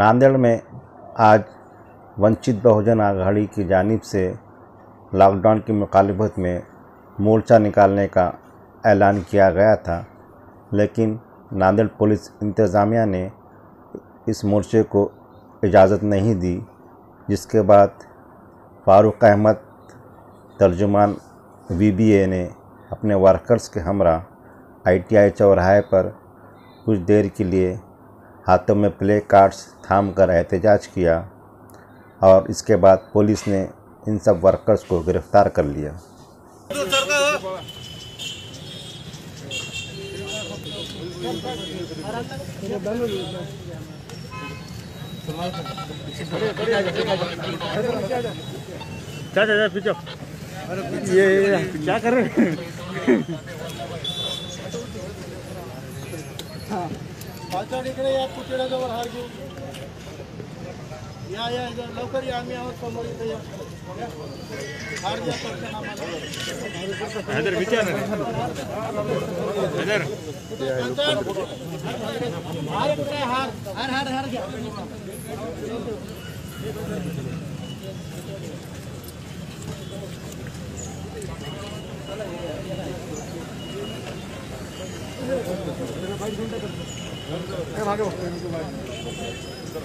नांदेड़ में आज वंचित बहुजन आघाड़ी की जानिब से लॉकडाउन की मुखालिफत में मोर्चा निकालने का ऐलान किया गया था, लेकिन नांदेड़ पुलिस इंतज़ामिया ने इस मोर्चे को इजाज़त नहीं दी, जिसके बाद फारूक अहमद तर्जुमान VBA ने अपने वर्कर्स के हमरा ITI चौराहे पर कुछ देर के लिए हाथों में प्ले कार्ड्स थाम कर एहतजाज किया और इसके बाद पुलिस ने इन सब वर्कर्स को गिरफ्तार कर लिया। ये क्या कर रहे हैं? इकडे या पुतळ्याजवळ हार घेऊ या लवकर या, आम्ही आहोत समोर इथे या. हार द्या पटकन आम्हाला. हैदर विचार हैदर हार कुठे हार हार हार हार घ्या. मागे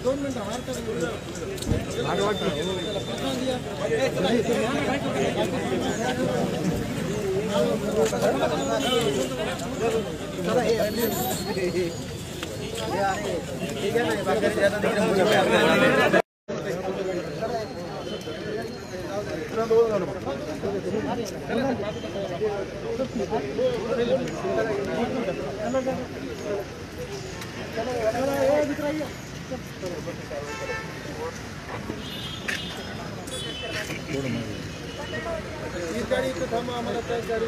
2 मिनिटं गाड़ी इथं थांबा, आम्हाला त्या गाडी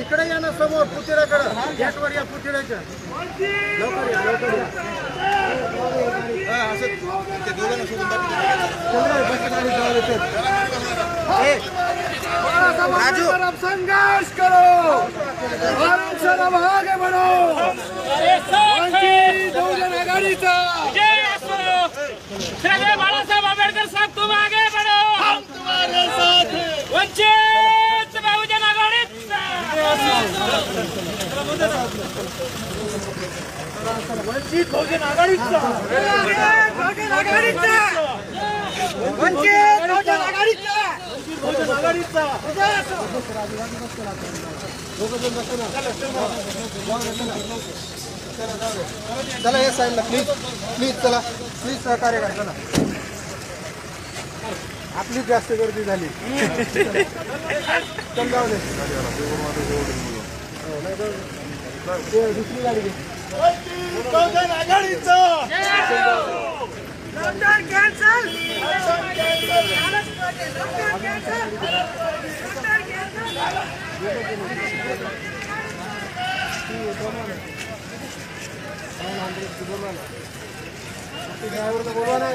इकडे या ना, समोर पुतळ्याकडे गेटवर या, पुतळ्याच्या लवकर या, लवकर या. असं ते दोघांना सोडून संघर्ष करो, अब आगे बढ़ो. बहुजन आघाडीचा बाळासाहेब आंबेडकर साहब, तुम आगे बढ़ो, हम तुम्हारे साथ हैं. वंचित बहुजन आघाडीचा, वंचित बहुजन आघाडीचा, बहुजन आघाडीचा, वंचित बहुजन आघाडीचा, बहुजन आघाडीचा. चला या साईडला, प्लीज प्लीज, चला प्लीज, सहकार्य करा. चला, आपलीच जास्त गर्दी झाली. समजावले दुसरी गाडी घे. बहुजन आघाडीचं lockdown cancel, lockdown cancel, lockdown cancel, lockdown driver बोलवा ना.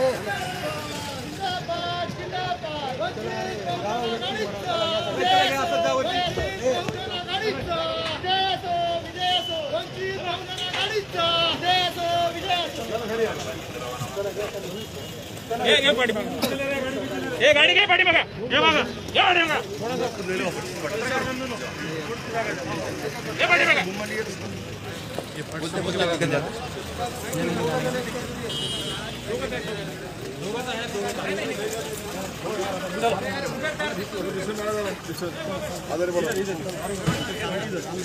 गाडी घे पाठी बघा, हे बघा, हे गाडी बघा, हे पाठी बघा.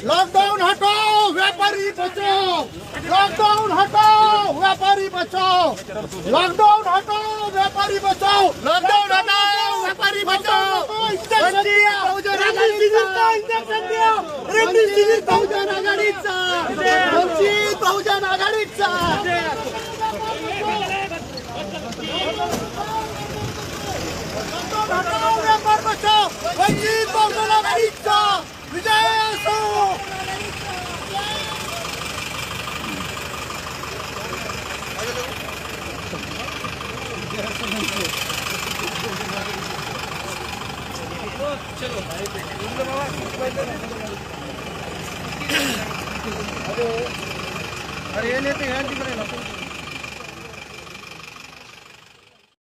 लॉकडाउन हटाओ, व्यापारी बचाओ. लॉकडाउन हटाओ, व्यापारी बचाओ. लॉकडाउन हटाओ, व्यापारी बचाओ. लॉकडाउन हटाओ, व्यापारी बचाओ. इंजेक्शन द्या, बहुजन आघाडीचा. इंजेक्शन द्या, रेमडेसिवीर बहुजन आघाडीचा, वंचित बहुजन आघाडीचा. व्यापार बचाओ, वंचित बहुजन आघाडीचा विजय असो. चलो अरे ये लेते हैं जी मेरे